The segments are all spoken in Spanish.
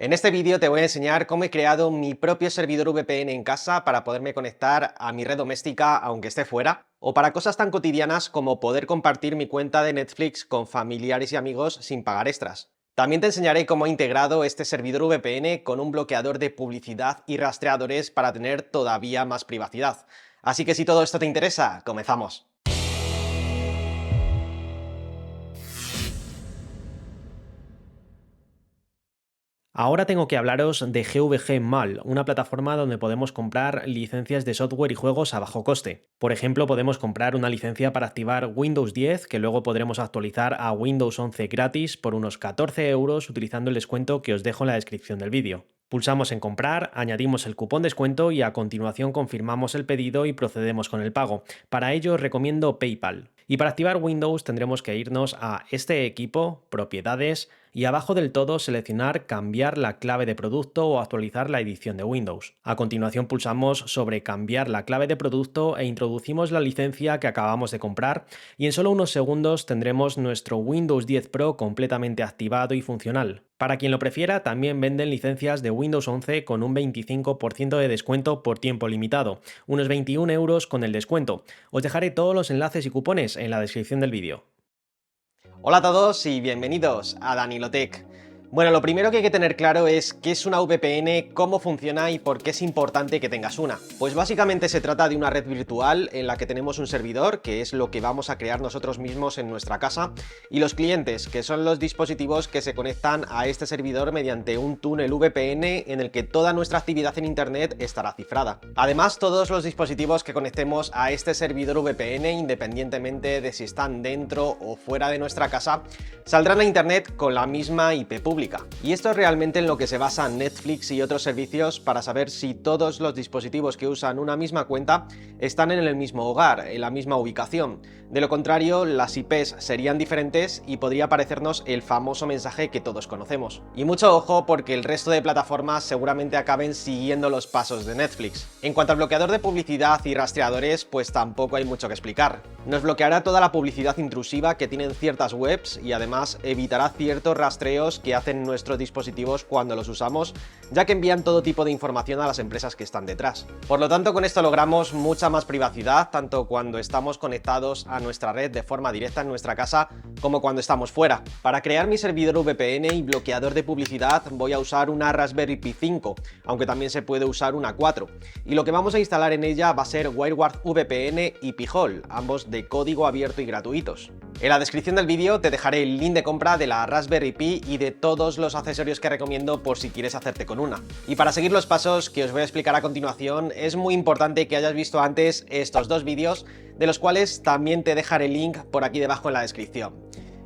En este vídeo te voy a enseñar cómo he creado mi propio servidor VPN en casa para poderme conectar a mi red doméstica aunque esté fuera, o para cosas tan cotidianas como poder compartir mi cuenta de Netflix con familiares y amigos sin pagar extras. También te enseñaré cómo he integrado este servidor VPN con un bloqueador de publicidad y rastreadores para tener todavía más privacidad. Así que si todo esto te interesa, comenzamos. Ahora tengo que hablaros de GVG Mall, una plataforma donde podemos comprar licencias de software y juegos a bajo coste. Por ejemplo, podemos comprar una licencia para activar Windows 10, que luego podremos actualizar a Windows 11 gratis por unos 14 euros utilizando el descuento que os dejo en la descripción del vídeo. Pulsamos en comprar, añadimos el cupón descuento y a continuación confirmamos el pedido y procedemos con el pago. Para ello os recomiendo PayPal. Y para activar Windows tendremos que irnos a este equipo, propiedades, y abajo del todo seleccionar cambiar la clave de producto o actualizar la edición de Windows. A continuación pulsamos sobre cambiar la clave de producto e introducimos la licencia que acabamos de comprar y en solo unos segundos tendremos nuestro Windows 10 Pro completamente activado y funcional. Para quien lo prefiera, también venden licencias de Windows 11 con un 25% de descuento por tiempo limitado, unos 21 euros con el descuento. Os dejaré todos los enlaces y cupones en la descripción del vídeo. Hola a todos y bienvenidos a Danilotech. Bueno, lo primero que hay que tener claro es qué es una VPN, cómo funciona y por qué es importante que tengas una. Pues básicamente se trata de una red virtual en la que tenemos un servidor, que es lo que vamos a crear nosotros mismos en nuestra casa, y los clientes, que son los dispositivos que se conectan a este servidor mediante un túnel VPN en el que toda nuestra actividad en Internet estará cifrada. Además, todos los dispositivos que conectemos a este servidor VPN, independientemente de si están dentro o fuera de nuestra casa, saldrán a Internet con la misma IP pública. Y esto es realmente en lo que se basa Netflix y otros servicios para saber si todos los dispositivos que usan una misma cuenta están en el mismo hogar, en la misma ubicación. De lo contrario, las IPs serían diferentes y podría aparecernos el famoso mensaje que todos conocemos. Y mucho ojo porque el resto de plataformas seguramente acaben siguiendo los pasos de Netflix. En cuanto al bloqueador de publicidad y rastreadores, pues tampoco hay mucho que explicar. Nos bloqueará toda la publicidad intrusiva que tienen ciertas webs y además evitará ciertos rastreos que hacen nuestros dispositivos cuando los usamos, ya que envían todo tipo de información a las empresas que están detrás. Por lo tanto, con esto logramos mucha más privacidad, tanto cuando estamos conectados a nuestra red de forma directa en nuestra casa, como cuando estamos fuera. Para crear mi servidor VPN y bloqueador de publicidad voy a usar una Raspberry Pi 5, aunque también se puede usar una 4. Y lo que vamos a instalar en ella va a ser WireGuard VPN y Pi-hole, ambos de código abierto y gratuitos. En la descripción del vídeo te dejaré el link de compra de la Raspberry Pi y de todos los accesorios que recomiendo por si quieres hacerte con una. Y para seguir los pasos que os voy a explicar a continuación, es muy importante que hayas visto antes estos dos vídeos, de los cuales también te dejaré el link por aquí debajo en la descripción.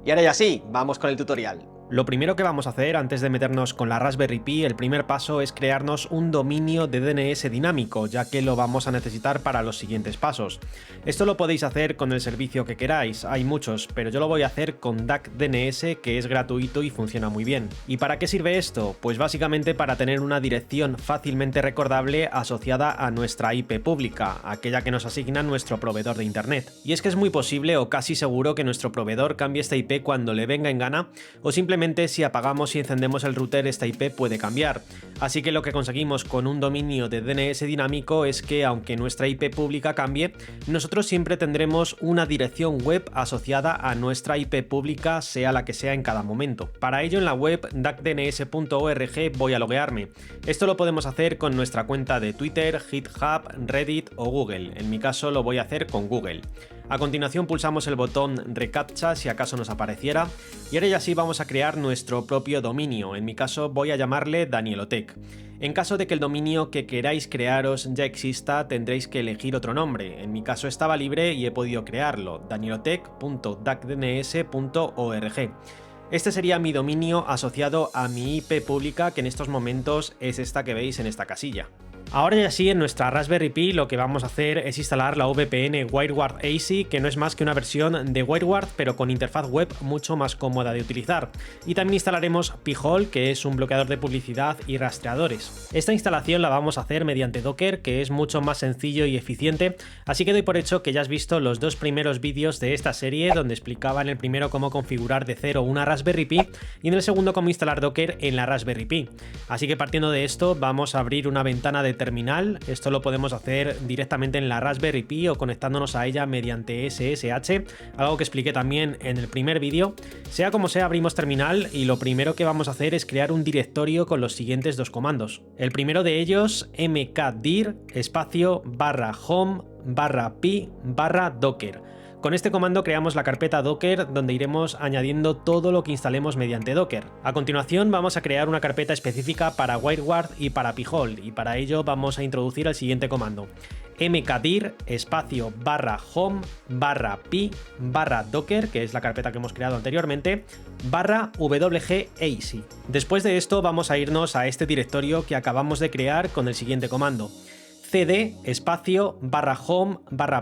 Y ahora ya sí, vamos con el tutorial. Lo primero que vamos a hacer antes de meternos con la Raspberry Pi, el primer paso es crearnos un dominio de DNS dinámico, ya que lo vamos a necesitar para los siguientes pasos. Esto lo podéis hacer con el servicio que queráis, hay muchos, pero yo lo voy a hacer con DuckDNS, que es gratuito y funciona muy bien. ¿Y para qué sirve esto? Pues básicamente para tener una dirección fácilmente recordable asociada a nuestra IP pública, aquella que nos asigna nuestro proveedor de internet. Y es que es muy posible o casi seguro que nuestro proveedor cambie esta IP cuando le venga en gana, o simplemente si apagamos y encendemos el router esta IP puede cambiar. Así que lo que conseguimos con un dominio de DNS dinámico es que aunque nuestra IP pública cambie, nosotros siempre tendremos una dirección web asociada a nuestra IP pública, sea la que sea en cada momento. Para ello en la web duckdns.org voy a loguearme. Esto lo podemos hacer con nuestra cuenta de Twitter, GitHub, Reddit o Google. En mi caso lo voy a hacer con Google. A continuación pulsamos el botón reCAPTCHA si acaso nos apareciera y ahora ya sí vamos a crear nuestro propio dominio, en mi caso voy a llamarle Danilotech. En caso de que el dominio que queráis crearos ya exista tendréis que elegir otro nombre, en mi caso estaba libre y he podido crearlo, danilotech.duckdns.org. Este sería mi dominio asociado a mi IP pública, que en estos momentos es esta que veis en esta casilla. Ahora ya sí, en nuestra Raspberry Pi lo que vamos a hacer es instalar la VPN WireGuard AC, que no es más que una versión de WireGuard, pero con interfaz web mucho más cómoda de utilizar. Y también instalaremos Pi-hole, que es un bloqueador de publicidad y rastreadores. Esta instalación la vamos a hacer mediante Docker, que es mucho más sencillo y eficiente, así que doy por hecho que ya has visto los dos primeros vídeos de esta serie, donde explicaba en el primero cómo configurar de cero una Raspberry Pi y en el segundo cómo instalar Docker en la Raspberry Pi. Así que partiendo de esto, vamos a abrir una ventana de terminal. Esto lo podemos hacer directamente en la Raspberry Pi o conectándonos a ella mediante SSH, algo que expliqué también en el primer vídeo. Sea como sea, abrimos terminal y lo primero que vamos a hacer es crear un directorio con los siguientes dos comandos. El primero de ellos, mkdir espacio /home /pi /docker. Con este comando creamos la carpeta Docker, donde iremos añadiendo todo lo que instalemos mediante Docker. A continuación vamos a crear una carpeta específica para WireGuard y para Pi-hole, y para ello vamos a introducir el siguiente comando: mkdir espacio /home /pi /docker, que es la carpeta que hemos creado anteriormente, /wgac. Después de esto vamos a irnos a este directorio que acabamos de crear con el siguiente comando: cd espacio /home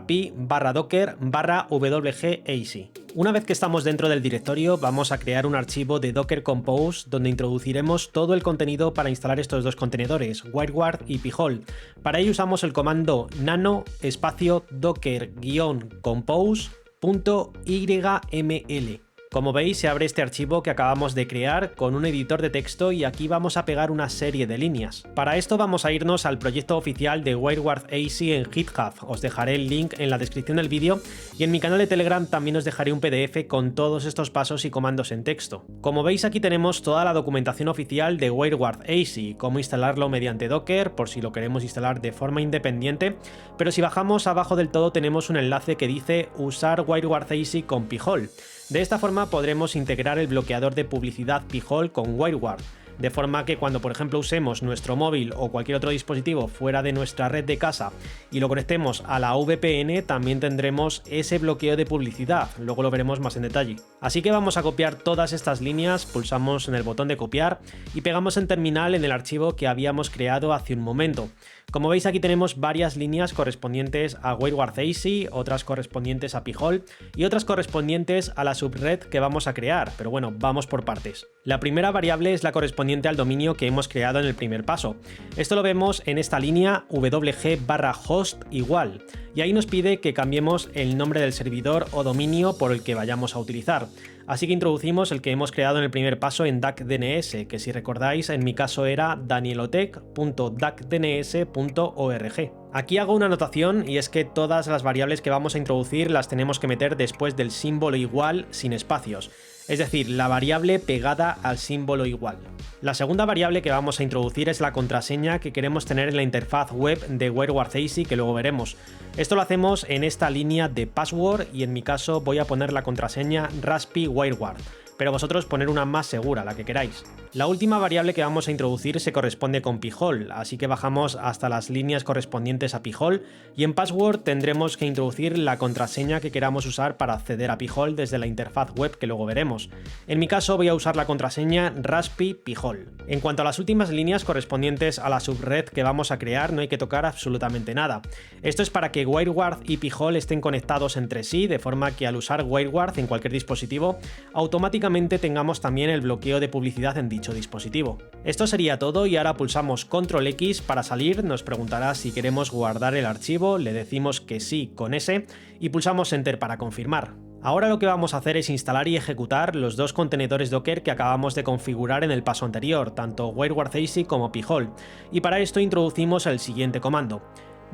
/pi /docker /wgac. Una vez que estamos dentro del directorio, vamos a crear un archivo de Docker Compose donde introduciremos todo el contenido para instalar estos dos contenedores, WireGuard y Pi-hole. Para ello usamos el comando nano espacio docker-compose.yml. Como veis, se abre este archivo que acabamos de crear con un editor de texto y aquí vamos a pegar una serie de líneas. Para esto vamos a irnos al proyecto oficial de WireGuard AC en GitHub. Os dejaré el link en la descripción del vídeo y en mi canal de Telegram también os dejaré un PDF con todos estos pasos y comandos en texto. Como veis, aquí tenemos toda la documentación oficial de WireGuard AC, cómo instalarlo mediante Docker por si lo queremos instalar de forma independiente, pero si bajamos abajo del todo tenemos un enlace que dice usar WireGuard AC con Pi-hole. De esta forma podremos integrar el bloqueador de publicidad Pi-hole con WireGuard, de forma que cuando por ejemplo usemos nuestro móvil o cualquier otro dispositivo fuera de nuestra red de casa y lo conectemos a la VPN, también tendremos ese bloqueo de publicidad, luego lo veremos más en detalle. Así que vamos a copiar todas estas líneas, pulsamos en el botón de copiar y pegamos en terminal en el archivo que habíamos creado hace un momento. Como veis, aquí tenemos varias líneas correspondientes a WireGuard AC, otras correspondientes a Pi-hole y otras correspondientes a la subred que vamos a crear, pero bueno, vamos por partes. La primera variable es la correspondiente al dominio que hemos creado en el primer paso. Esto lo vemos en esta línea wg/host igual, y ahí nos pide que cambiemos el nombre del servidor o dominio por el que vayamos a utilizar. Así que introducimos el que hemos creado en el primer paso en DuckDNS, que si recordáis en mi caso era danielotech.duckdns.org. Aquí hago una anotación y es que todas las variables que vamos a introducir las tenemos que meter después del símbolo igual sin espacios, es decir, la variable pegada al símbolo igual. La segunda variable que vamos a introducir es la contraseña que queremos tener en la interfaz web de WireGuard AC, que luego veremos. Esto lo hacemos en esta línea de password y en mi caso voy a poner la contraseña raspi WireGuard, pero vosotros poner una más segura, la que queráis. La última variable que vamos a introducir se corresponde con Pi-hole, así que bajamos hasta las líneas correspondientes a Pi-hole y en password tendremos que introducir la contraseña que queramos usar para acceder a Pi-hole desde la interfaz web que luego veremos. En mi caso voy a usar la contraseña raspi Pi-hole. En cuanto a las últimas líneas correspondientes a la subred que vamos a crear, no hay que tocar absolutamente nada. Esto es para que WireGuard y Pi-hole estén conectados entre sí, de forma que al usar WireGuard en cualquier dispositivo, automáticamente tengamos también el bloqueo de publicidad en dicho dispositivo. Esto sería todo y ahora pulsamos Control X para salir, nos preguntará si queremos guardar el archivo, le decimos que sí con ese y pulsamos Enter para confirmar. Ahora lo que vamos a hacer es instalar y ejecutar los dos contenedores Docker que acabamos de configurar en el paso anterior, tanto WireGuard AC como Pi-hole, y para esto introducimos el siguiente comando: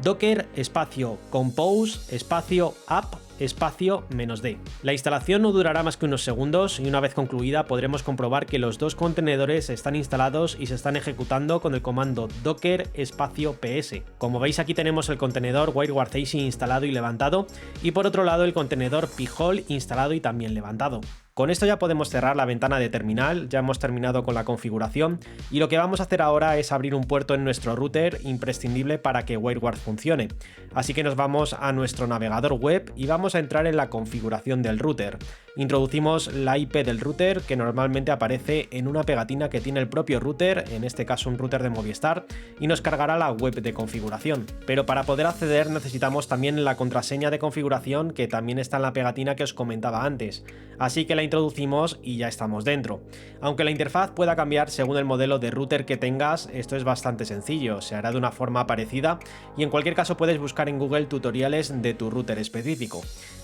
docker espacio compose espacio app espacio -d. La instalación no durará más que unos segundos y una vez concluida podremos comprobar que los dos contenedores están instalados y se están ejecutando con el comando docker espacio ps. Como veis, aquí tenemos el contenedor WireGuard AC instalado y levantado y por otro lado el contenedor Pi-hole instalado y también levantado. Con esto ya podemos cerrar la ventana de terminal, ya hemos terminado con la configuración y lo que vamos a hacer ahora es abrir un puerto en nuestro router imprescindible para que WireGuard funcione. Así que nos vamos a nuestro navegador web y vamos a entrar en la configuración del router. Introducimos la IP del router, que normalmente aparece en una pegatina que tiene el propio router, en este caso un router de Movistar, y nos cargará la web de configuración. Pero para poder acceder necesitamos también la contraseña de configuración, que también está en la pegatina que os comentaba antes, así que la introducimos y ya estamos dentro. Aunque la interfaz pueda cambiar según el modelo de router que tengas, esto es bastante sencillo, se hará de una forma parecida y en cualquier caso puedes buscar en Google tutoriales de tu router específico.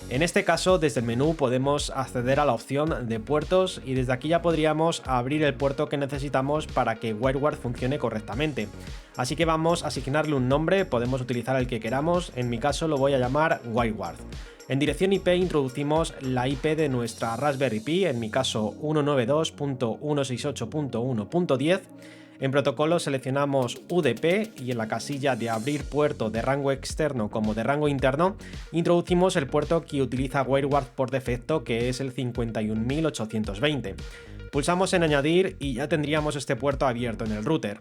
En este caso, desde el menú podemos acceder a la opción de puertos y desde aquí ya podríamos abrir el puerto que necesitamos para que WireGuard funcione correctamente. Así que vamos a asignarle un nombre, podemos utilizar el que queramos, en mi caso lo voy a llamar WireGuard. En dirección IP introducimos la IP de nuestra Raspberry Pi, en mi caso 192.168.1.10. En protocolo seleccionamos UDP y en la casilla de abrir puerto de rango externo como de rango interno introducimos el puerto que utiliza WireGuard por defecto, que es el 51820. Pulsamos en añadir y ya tendríamos este puerto abierto en el router.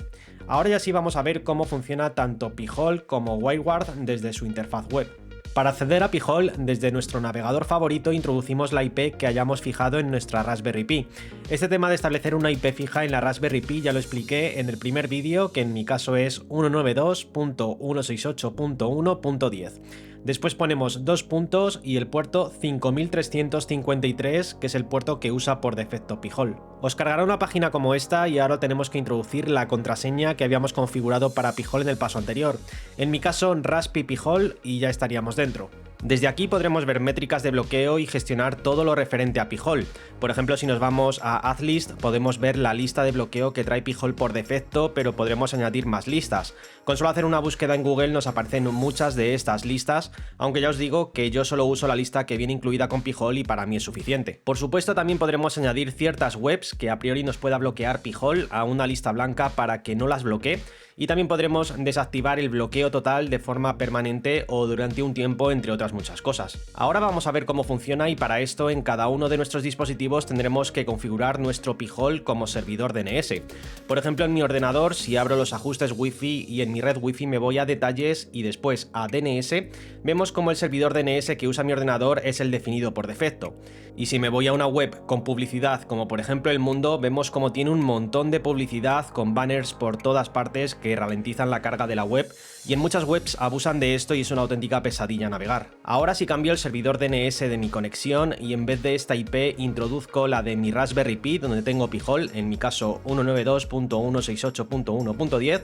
Ahora ya sí vamos a ver cómo funciona tanto Pi-hole como WireGuard desde su interfaz web. Para acceder a Pi-hole, desde nuestro navegador favorito introducimos la IP que hayamos fijado en nuestra Raspberry Pi. Este tema de establecer una IP fija en la Raspberry Pi ya lo expliqué en el primer vídeo, que en mi caso es 192.168.1.10. Después ponemos dos puntos y el puerto 5353, que es el puerto que usa por defecto Pi-hole. Os cargará una página como esta y ahora tenemos que introducir la contraseña que habíamos configurado para Pi-hole en el paso anterior. En mi caso, Raspi Pi-hole, y ya estaríamos dentro. Desde aquí podremos ver métricas de bloqueo y gestionar todo lo referente a Pi-hole. Por ejemplo, si nos vamos a AdList, podemos ver la lista de bloqueo que trae Pi-hole por defecto, pero podremos añadir más listas. Con solo hacer una búsqueda en Google nos aparecen muchas de estas listas, aunque ya os digo que yo solo uso la lista que viene incluida con Pi-hole y para mí es suficiente. Por supuesto, también podremos añadir ciertas webs que a priori nos pueda bloquear Pi-hole a una lista blanca para que no las bloquee. Y también podremos desactivar el bloqueo total de forma permanente o durante un tiempo, entre otras muchas cosas. Ahora vamos a ver cómo funciona y para esto en cada uno de nuestros dispositivos tendremos que configurar nuestro Pi-hole como servidor DNS. Por ejemplo, en mi ordenador, si abro los ajustes Wi-Fi y en mi red Wi-Fi me voy a detalles y después a DNS, vemos como el servidor DNS que usa mi ordenador es el definido por defecto. Y si me voy a una web con publicidad, como por ejemplo El Mundo, vemos como tiene un montón de publicidad con banners por todas partes que ralentizan la carga de la web, y en muchas webs abusan de esto y es una auténtica pesadilla navegar. Ahora si cambio el servidor DNS de mi conexión y en vez de esta IP introduzco la de mi Raspberry Pi donde tengo Pi-hole, en mi caso 192.168.1.10,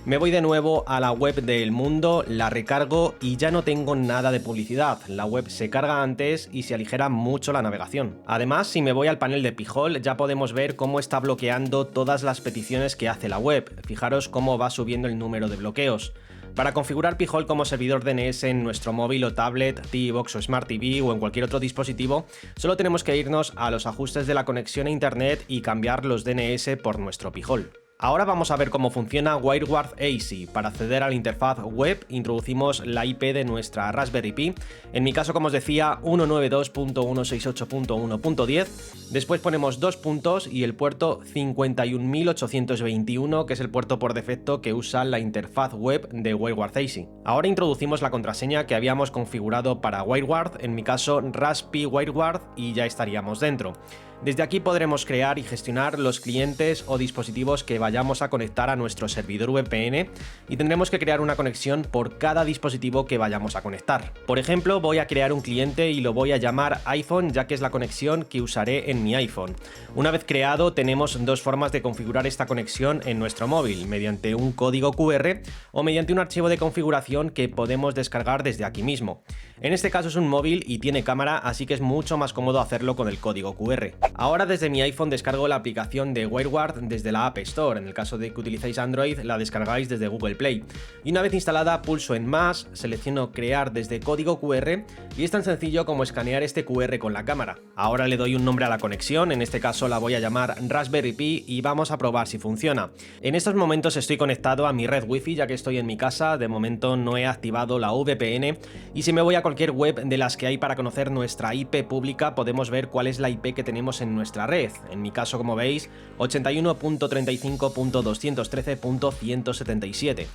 me voy de nuevo a la web de El Mundo, la recargo y ya no tengo nada de publicidad. La web se carga antes y se aligera mucho la navegación. Además, si me voy al panel de Pi-hole, ya podemos ver cómo está bloqueando todas las peticiones que hace la web. Fijaros cómo va subiendo el número de bloqueos. Para configurar Pi-hole como servidor DNS en nuestro móvil o tablet, TV-Box o Smart TV o en cualquier otro dispositivo, solo tenemos que irnos a los ajustes de la conexión a internet y cambiar los DNS por nuestro Pi-hole. Ahora vamos a ver cómo funciona WireGuard AC. Para acceder a la interfaz web introducimos la IP de nuestra Raspberry Pi, en mi caso como os decía 192.168.1.10, después ponemos dos puntos y el puerto 51821, que es el puerto por defecto que usa la interfaz web de WireGuard AC. Ahora introducimos la contraseña que habíamos configurado para WireGuard, en mi caso Raspi WireGuard, y ya estaríamos dentro. Desde aquí podremos crear y gestionar los clientes o dispositivos que vayamos a conectar a nuestro servidor VPN y tendremos que crear una conexión por cada dispositivo que vayamos a conectar. Por ejemplo, voy a crear un cliente y lo voy a llamar iPhone, ya que es la conexión que usaré en mi iPhone. Una vez creado, tenemos dos formas de configurar esta conexión en nuestro móvil, mediante un código QR o mediante un archivo de configuración que podemos descargar desde aquí mismo. En este caso es un móvil y tiene cámara, así que es mucho más cómodo hacerlo con el código QR. Ahora desde mi iPhone descargo la aplicación de WireGuard desde la App Store. En el caso de que utilicéis Android, la descargáis desde Google Play. Y una vez instalada, pulso en más, selecciono crear desde código QR y es tan sencillo como escanear este QR con la cámara. Ahora le doy un nombre a la conexión, en este caso la voy a llamar Raspberry Pi y vamos a probar si funciona. En estos momentos estoy conectado a mi red Wi-Fi ya que estoy en mi casa, de momento no he activado la VPN y si me voy a cualquier web de las que hay para conocer nuestra IP pública podemos ver cuál es la IP que tenemos tenemos en nuestra red. En mi caso, como veis, 81.35.213.177.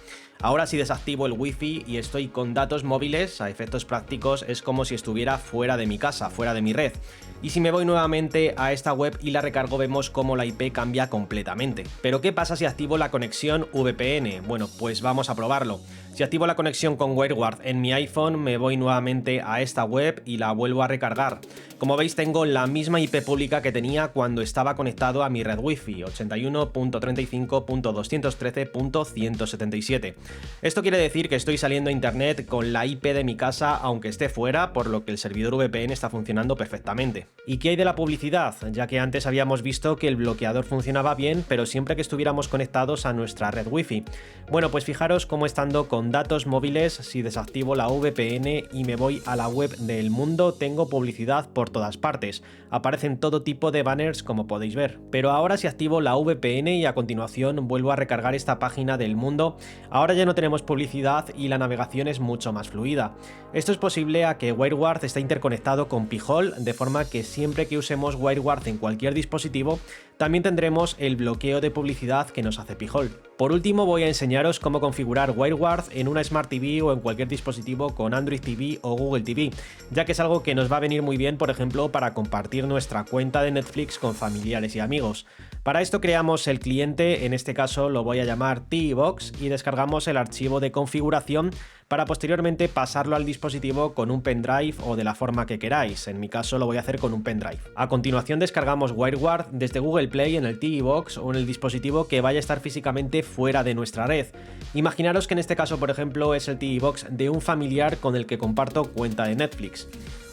Ahora si desactivo el Wi-Fi y estoy con datos móviles, a efectos prácticos es como si estuviera fuera de mi casa, fuera de mi red. Y si me voy nuevamente a esta web y la recargo, vemos cómo la IP cambia completamente. Pero ¿qué pasa si activo la conexión VPN? Bueno, pues vamos a probarlo. Si activo la conexión con WireGuard en mi iPhone, me voy nuevamente a esta web y la vuelvo a recargar. Como veis, tengo la misma IP pública que tenía cuando estaba conectado a mi red Wi-Fi, 81.35.213.177. Esto quiere decir que estoy saliendo a internet con la IP de mi casa aunque esté fuera, por lo que el servidor VPN está funcionando perfectamente. ¿Y qué hay de la publicidad? Ya que antes habíamos visto que el bloqueador funcionaba bien, pero siempre que estuviéramos conectados a nuestra red Wi-Fi. Bueno, pues fijaros cómo estando con datos móviles, si desactivo la VPN y me voy a la web del Mundo, tengo publicidad por todas partes. Aparecen todo tipo de banners, como podéis ver. Pero ahora si activo la VPN y a continuación vuelvo a recargar esta página del Mundo, ahora ya no tenemos publicidad y la navegación es mucho más fluida. Esto es posible a que WireGuard está interconectado con Pi-hole, de forma que siempre que usemos WireGuard en cualquier dispositivo, también tendremos el bloqueo de publicidad que nos hace Pi-hole. Por último, voy a enseñaros cómo configurar WireGuard en una Smart TV o en cualquier dispositivo con Android TV o Google TV, ya que es algo que nos va a venir muy bien, por ejemplo, para compartir nuestra cuenta de Netflix con familiares y amigos. Para esto creamos el cliente, en este caso lo voy a llamar TVBox, y descargamos el archivo de configuración para posteriormente pasarlo al dispositivo con un pendrive o de la forma que queráis. En mi caso lo voy a hacer con un pendrive. A continuación descargamos WireGuard desde Google Play en el TVBox o en el dispositivo que vaya a estar físicamente fuera de nuestra red. Imaginaros que en este caso, por ejemplo, es el TVBox de un familiar con el que comparto cuenta de Netflix.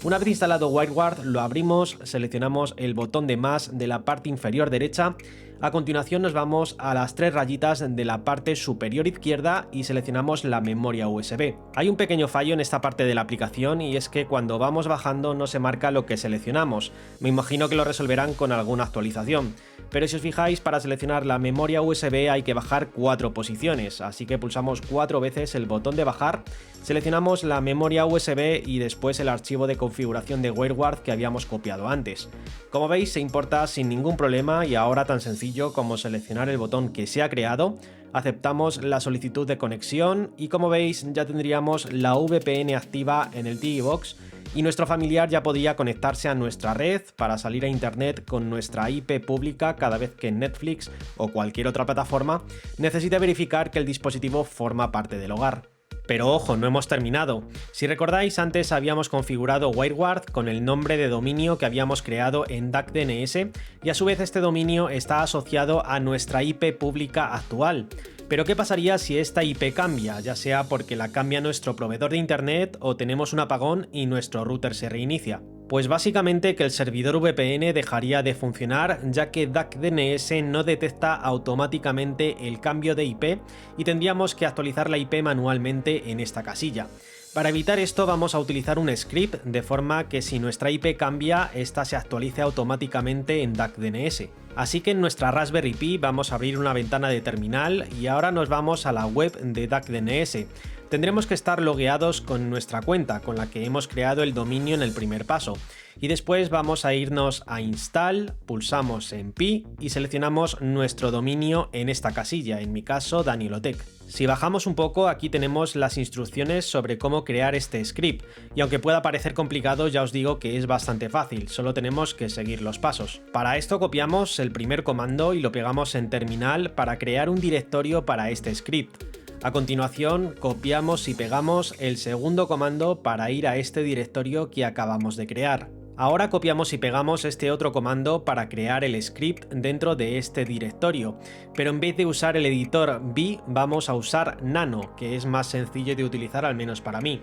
Una vez instalado WireGuard, lo abrimos, seleccionamos el botón de más de la parte inferior derecha. A continuación nos vamos a las tres rayitas de la parte superior izquierda y seleccionamos la memoria USB. Hay un pequeño fallo en esta parte de la aplicación y es que cuando vamos bajando no se marca lo que seleccionamos. Me imagino que lo resolverán con alguna actualización. Pero si os fijáis, para seleccionar la memoria USB hay que bajar 4 posiciones, así que pulsamos 4 veces el botón de bajar, seleccionamos la memoria USB y después el archivo de configuración de WireGuard que habíamos copiado antes. Como veis, se importa sin ningún problema y ahora tan sencillo como seleccionar el botón que se ha creado, aceptamos la solicitud de conexión y como veis ya tendríamos la VPN activa en el TVBox y nuestro familiar ya podría conectarse a nuestra red para salir a internet con nuestra IP pública cada vez que Netflix o cualquier otra plataforma necesite verificar que el dispositivo forma parte del hogar. Pero ojo, no hemos terminado. Si recordáis, antes habíamos configurado WireGuard con el nombre de dominio que habíamos creado en DuckDNS y a su vez este dominio está asociado a nuestra IP pública actual. Pero ¿qué pasaría si esta IP cambia? Ya sea porque la cambia nuestro proveedor de internet o tenemos un apagón y nuestro router se reinicia. Pues básicamente que el servidor VPN dejaría de funcionar, ya que DuckDNS no detecta automáticamente el cambio de IP y tendríamos que actualizar la IP manualmente en esta casilla. Para evitar esto vamos a utilizar un script de forma que si nuestra IP cambia, esta se actualice automáticamente en DuckDNS. Así que en nuestra Raspberry Pi vamos a abrir una ventana de terminal y ahora nos vamos a la web de DuckDNS. Tendremos que estar logueados con nuestra cuenta, con la que hemos creado el dominio en el primer paso. Y después vamos a irnos a Install, pulsamos en Pi y seleccionamos nuestro dominio en esta casilla, en mi caso Danielotech. Si bajamos un poco, aquí tenemos las instrucciones sobre cómo crear este script, y aunque pueda parecer complicado, ya os digo que es bastante fácil, solo tenemos que seguir los pasos. Para esto copiamos el primer comando y lo pegamos en terminal para crear un directorio para este script. A continuación, copiamos y pegamos el segundo comando para ir a este directorio que acabamos de crear. Ahora copiamos y pegamos este otro comando para crear el script dentro de este directorio, pero en vez de usar el editor V, vamos a usar Nano, que es más sencillo de utilizar, al menos para mí.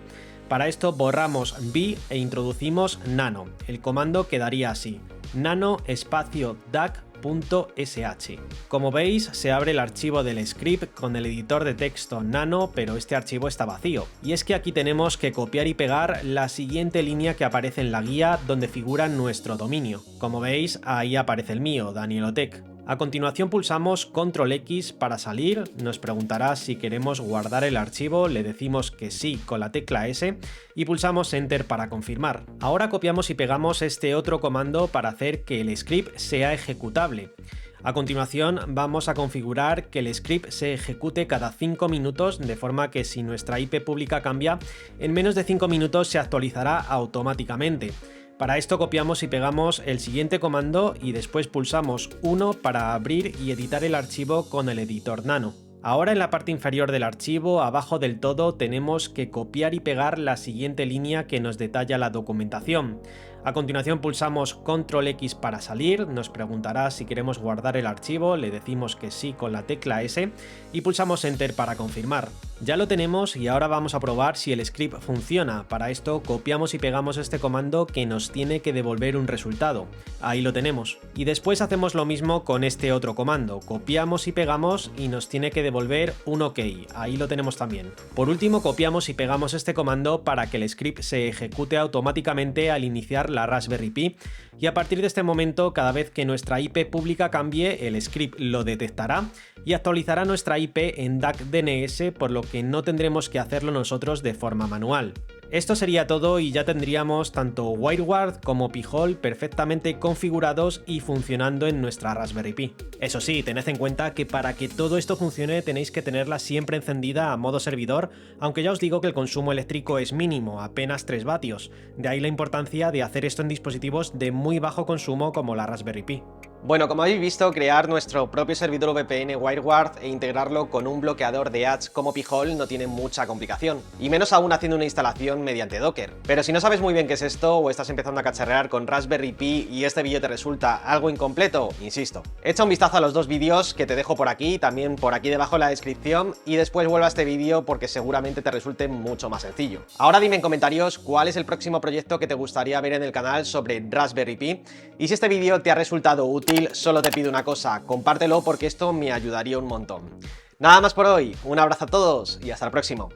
Para esto borramos V e introducimos Nano. El comando quedaría así: nano espacio duck.sh. Como veis, se abre el archivo del script con el editor de texto Nano, pero este archivo está vacío. Y es que aquí tenemos que copiar y pegar la siguiente línea que aparece en la guía donde figura nuestro dominio. Como veis, ahí aparece el mío, Danielotech. A continuación pulsamos Control X para salir, nos preguntará si queremos guardar el archivo, le decimos que sí con la tecla S y pulsamos Enter para confirmar. Ahora copiamos y pegamos este otro comando para hacer que el script sea ejecutable. A continuación vamos a configurar que el script se ejecute cada 5 minutos, de forma que si nuestra IP pública cambia, en menos de 5 minutos se actualizará automáticamente. Para esto copiamos y pegamos el siguiente comando y después pulsamos 1 para abrir y editar el archivo con el editor Nano. Ahora en la parte inferior del archivo, abajo del todo, tenemos que copiar y pegar la siguiente línea que nos detalla la documentación. A continuación pulsamos Control X para salir, nos preguntará si queremos guardar el archivo, le decimos que sí con la tecla S y pulsamos Enter para confirmar. Ya lo tenemos y ahora vamos a probar si el script funciona. Para esto copiamos y pegamos este comando que nos tiene que devolver un resultado. Ahí lo tenemos. Y después hacemos lo mismo con este otro comando. Copiamos y pegamos y nos tiene que devolver un OK. Ahí lo tenemos también. Por último copiamos y pegamos este comando para que el script se ejecute automáticamente al iniciar la Raspberry Pi y a partir de este momento cada vez que nuestra IP pública cambie el script lo detectará y actualizará nuestra IP en DAC DNS, por lo que no tendremos que hacerlo nosotros de forma manual. Esto sería todo y ya tendríamos tanto WireGuard como Pi-hole perfectamente configurados y funcionando en nuestra Raspberry Pi. Eso sí, tened en cuenta que para que todo esto funcione tenéis que tenerla siempre encendida a modo servidor, aunque ya os digo que el consumo eléctrico es mínimo, apenas 3 vatios. De ahí la importancia de hacer esto en dispositivos de muy bajo consumo como la Raspberry Pi. Bueno, como habéis visto, crear nuestro propio servidor VPN WireGuard e integrarlo con un bloqueador de ads como Pi-hole no tiene mucha complicación, y menos aún haciendo una instalación mediante Docker. Pero si no sabes muy bien qué es esto o estás empezando a cacharrear con Raspberry Pi y este vídeo te resulta algo incompleto, insisto, echa un vistazo a los dos vídeos que te dejo por aquí, también por aquí debajo en la descripción, y después vuelve a este vídeo porque seguramente te resulte mucho más sencillo. Ahora dime en comentarios cuál es el próximo proyecto que te gustaría ver en el canal sobre Raspberry Pi, y si este vídeo te ha resultado útil, solo te pido una cosa, compártelo porque esto me ayudaría un montón. Nada más por hoy, un abrazo a todos y hasta el próximo.